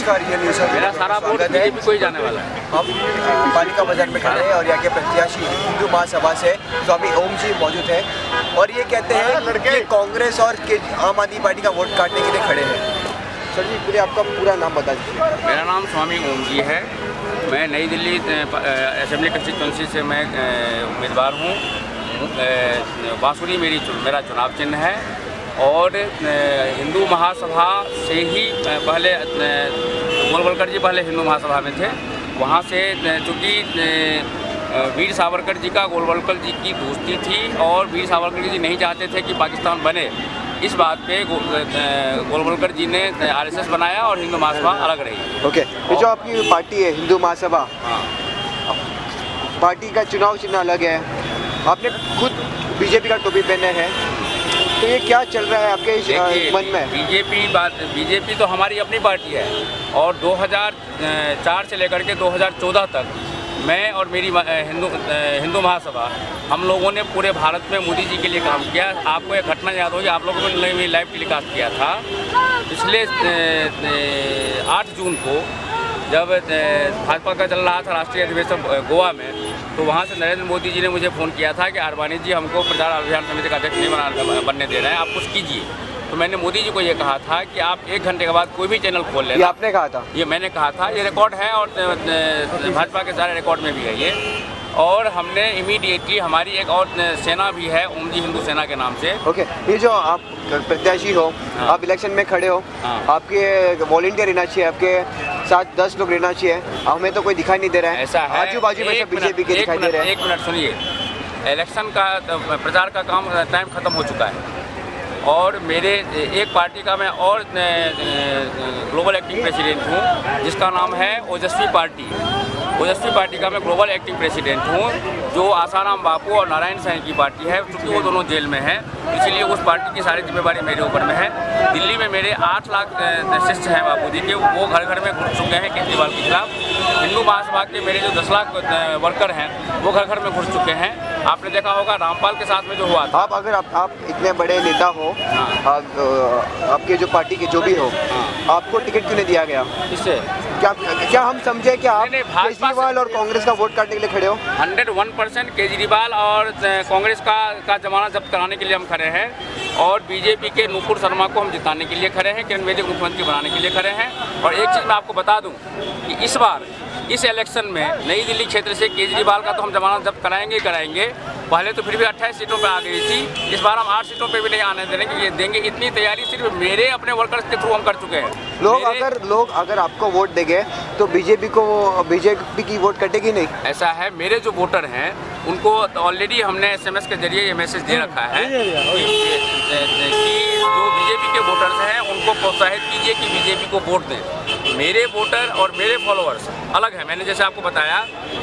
नमस्कार, ये न्यूज़ मेरा सारा वोट बीजेपी को ही जाने वाला है। हम पालिका बाजार में खड़े हैं और यहाँ के प्रत्याशी हिंदू महासभा से स्वामी ओम जी मौजूद हैं और ये कहते हैं कि कांग्रेस और आम आदमी पार्टी का वोट काटने के लिए खड़े हैं। सर जी, पूरे आपका पूरा नाम बता दीजिए। मेरा नाम स्वामी ओम जी है। मैं नई दिल्ली असेंबली कंस्टिट्यूंसी से मैं उम्मीदवार हूँ। बांसुरी मेरा चुनाव चिन्ह है और हिंदू महासभा से ही पहले गोलवलकर जी पहले हिंदू महासभा में थे। वहाँ से चूँकि वीर सावरकर जी का गोलवलकर जी की दोस्ती थी और वीर सावरकर जी नहीं चाहते थे कि पाकिस्तान बने। इस बात पे गोलवलकर जी ने आरएसएस बनाया और हिंदू महासभा अलग रही। ओके, ये जो आपकी पार्टी है हिंदू महासभा, हाँ, पार्टी का चुनाव चिन्ह अलग है, आपने खुद बीजेपी का टोपी पहने हैं, तो ये क्या चल रहा है आपके मन में? बीजेपी तो हमारी अपनी पार्टी है और 2004 से लेकर के 2014 तक मैं और मेरी हिंदू महासभा हम लोगों ने पूरे भारत में मोदी जी के लिए काम किया। आपको एक घटना याद होगी, आप लोगों ने भी लाइव टेलीकास्ट किया था पिछले 8 जून को, जब भाजपा का चल रहा था राष्ट्रीय अधिवेशन गोवा में, तो वहाँ से नरेंद्र मोदी जी ने मुझे फ़ोन किया था कि आडवाणी जी हमको प्रचार अभियान समिति का अध्यक्ष नहीं बनने दे रहे हैं, आप कुछ कीजिए। तो मैंने मोदी जी को ये कहा था कि आप 1 घंटे के बाद कोई भी चैनल खोल लेना। ये आपने कहा था? ये मैंने कहा था, ये रिकॉर्ड है और भाजपा के सारे रिकॉर्ड में भी है ये। और हमने इमीडिएटली, हमारी एक और सेना भी है ओम जी हिंदू सेना के नाम से। ओके, ये जो आप प्रत्याशी हो, हाँ, आप इलेक्शन में खड़े हो, हाँ, आपके वॉलंटियर रहना चाहिए, आपके साथ 10 लोग रहना चाहिए, हमें तो कोई दिखाई नहीं दे रहा है। ऐसा है, आजू बाजू में सब बीजेपी के दिखाई दे रहे हैं। 1 मिनट सुनिए, इलेक्शन का प्रचार का काम टाइम ख़त्म हो चुका है और मेरे एक पार्टी का मैं और ग्लोबल एक्टिंग प्रेसिडेंट हूँ जिसका नाम है ओजस्वी पार्टी। ओजस्वी पार्टी का मैं ग्लोबल एक्टिंग प्रेसिडेंट हूँ, जो आसाराम बापू और नारायण साईं की पार्टी है। क्योंकि वो दोनों जेल में हैं, इसीलिए उस पार्टी की सारी जिम्मेदारी मेरे ऊपर में है। दिल्ली में मेरे 8 लाख शिष्य हैं बापू जी के, वो घर घर में घुस चुके हैं केजरीवाल के खिलाफ। हिंदू महासभा के मेरे जो 10 लाख वर्कर हैं वो घर घर में घुस चुके हैं। आपने देखा होगा रामपाल के साथ में जो हुआ था। अगर आप इतने बड़े नेता हो, हाँ, आपके जो पार्टी के जो भी हो, हाँ, आपको टिकट क्यों नहीं दिया गया? इससे क्या हम समझे कि आप केजरीवाल और कांग्रेस का वोट काटने के लिए खड़े हो? 101% केजरीवाल और कांग्रेस का जमानत जब्त कराने के लिए हम खड़े हैं और बीजेपी के नूपुर शर्मा को हम जिताने के लिए खड़े हैं, किरण बेदी को मुख्यमंत्री बनाने के लिए खड़े हैं। और एक चीज़ मैं आपको बता दूं कि इस बार इस इलेक्शन में नई दिल्ली क्षेत्र से केजरीवाल का तो हम जमानत जब्त कराएंगे ही कराएंगे। पहले तो फिर भी 28 सीटों पे आ गई थी, इस बार हम 8 सीटों पे भी नहीं आने देंगे। इतनी तैयारी सिर्फ मेरे अपने वर्कर्स के थ्रू हम कर चुके हैं। लोग अगर आपको वोट देंगे तो बीजेपी की वोट कटेगी नहीं? ऐसा है, मेरे जो वोटर हैं उनको ऑलरेडी हमने SMS के जरिए ये मैसेज दे रखा है कि जो बीजेपी के वोटर्स हैं उनको प्रोत्साहित कीजिए कि बीजेपी को वोट दें। मेरे वोटर और मेरे फॉलोअर्स अलग है। मैंने जैसे आपको बताया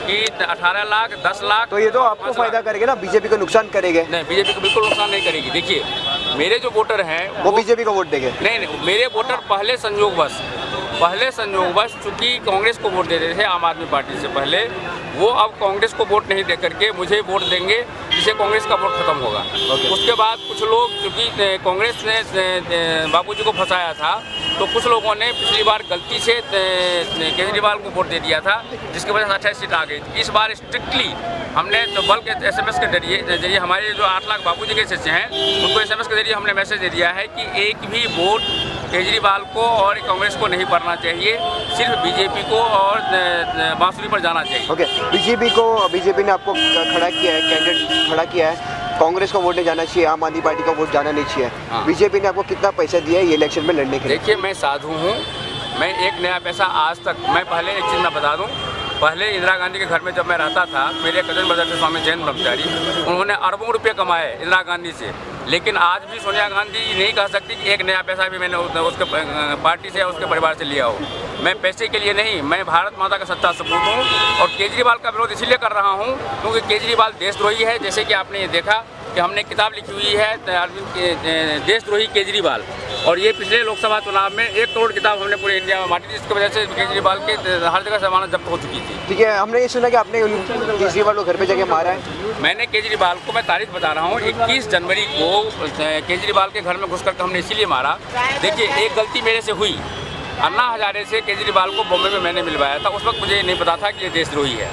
कि 18 लाख 10 लाख, तो ये तो आपको फायदा करेगा ना, बीजेपी को नुकसान करेंगे? नहीं, बीजेपी को बिल्कुल नुकसान नहीं करेगी। देखिए, मेरे जो वोटर हैं वो बीजेपी को वोट देंगे? नहीं, मेरे वोटर पहले संयोगवश चूँकि कांग्रेस को वोट देते थे आम आदमी पार्टी से पहले, वो अब कांग्रेस को वोट नहीं दे करके मुझे वोट देंगे, जिससे कांग्रेस का वोट खत्म होगा। उसके बाद कुछ लोग, क्योंकि कांग्रेस ने बाबूजी को फंसाया था, तो कुछ लोगों ने पिछली बार गलती से केजरीवाल को वोट दे दिया था, जिसकी वजह से 28 सीट आ गई। इस बार स्ट्रिक्टली हमने तो बल के SMS के जरिए हमारे जो 8 लाख बाबूजी के शिष्य हैं उनको SMS के जरिए हमने मैसेज दे दिया है कि एक भी वोट केजरीवाल को और कांग्रेस को नहीं पड़ना चाहिए, सिर्फ बीजेपी को और बांसुरी पर जाना चाहिए। ओके, बीजेपी ने आपको खड़ा किया है, कैंडिडेट खड़ा किया है, कांग्रेस को वोट नहीं जाना चाहिए, आम आदमी पार्टी का वोट जाना नहीं चाहिए। हाँ, बीजेपी ने आपको कितना पैसा दिया है ये इलेक्शन में लड़ने के लिए? देखिए, मैं साधु हूँ, मैं एक नया पैसा आज तक, मैं पहले एक चीज़ मैं बता दूँ, पहले इंदिरा गांधी के घर में जब मैं रहता था, मेरे कजन ब्रदर थे स्वामी जैन ब्रह्मचारी, उन्होंने अरबों रुपये कमाए इंदिरा गांधी से। लेकिन आज भी सोनिया गांधी नहीं कह सकती कि एक नया पैसा भी मैंने उसके पार्टी से या उसके परिवार से लिया हो। मैं पैसे के लिए नहीं, मैं भारत माता का सच्चा सपूत हूँ और केजरीवाल का विरोध इसीलिए कर रहा हूँ क्योंकि केजरीवाल देशद्रोही है। जैसे कि आपने ये देखा कि हमने किताब लिखी हुई है अरविंद देशद्रोही केजरीवाल, और ये पिछले लोकसभा चुनाव में 1 करोड़ किताब हमने पूरे इंडिया में बांटी, जिसकी वजह से केजरीवाल के हर जगह जमानत जब्त हो चुकी थी। ठीक है, हमने ये सुना कि आपने केजरीवाल को घर पे जाके मारा है। मैंने केजरीवाल को, मैं तारीख बता रहा हूँ, 21 जनवरी को केजरीवाल के घर में घुस करके हमने इसीलिए मारा। देखिए, एक गलती मेरे से हुई अन्ना हजारे से केजरीवाल को बॉम्बे में मैंने मिलवाया था। उस वक्त मुझे नहीं पता था कि ये देशद्रोही है,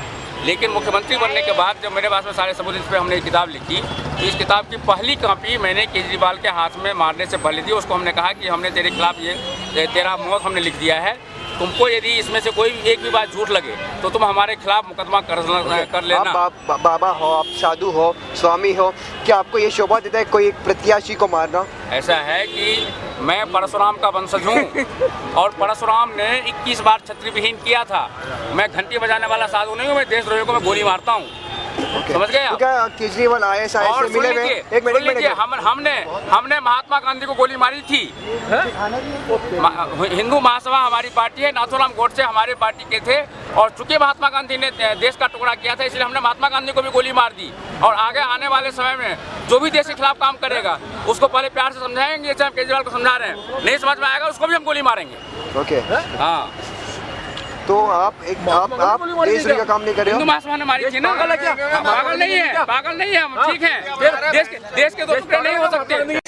लेकिन मुख्यमंत्री बनने के बाद जब मेरे पास में सारे सबूत इस पर हमने किताब लिखी, तो इस किताब की पहली कॉपी मैंने केजरीवाल के हाथ में मारने से पहले दी। उसको हमने कहा कि हमने तेरे खिलाफ ये तेरा मौत हमने लिख दिया है, तुमको यदि इसमें से कोई एक भी बात झूठ लगे तो तुम हमारे खिलाफ मुकदमा कर लेना। आप बाबा हो, आप साधु हो, स्वामी हो, क्या आपको ये शोभा देता है कोई एक प्रत्याशी को मारना? ऐसा है कि मैं परशुराम का वंशज हूँ और परशुराम ने 21 बार छत्री विहीन किया था। मैं घंटी बजाने वाला साधु नहीं हूँ, मैं देशद्रोहियों को मैं गोली मारता हूँ। समझ गए? तो क्या केजरीवाल ISI और से मिले हुए? एक मिनट हमने महात्मा गांधी को गोली मारी थी। हिंदू महासभा हमारी पार्टी है, नाथूराम गोडसे हमारे पार्टी के थे, और चूंकि महात्मा गांधी ने देश का टुकड़ा किया था इसलिए हमने महात्मा गांधी को भी गोली मार दी। और आगे आने वाले समय में जो भी देश के खिलाफ काम करेगा उसको पहले प्यार से समझाएंगे, जैसे हम केजरीवाल को समझा रहे हैं। नहीं समझ में आएगा उसको भी हम गोली मारेंगे। ओके, हाँ, तो आप देशद्रोही का काम नहीं कर रहे हो? हिंदू महासभा ने मारी थी ना। पागल नहीं है, पागल नहीं है हम, ठीक है। देश के दो टुकड़े नहीं हो सकते।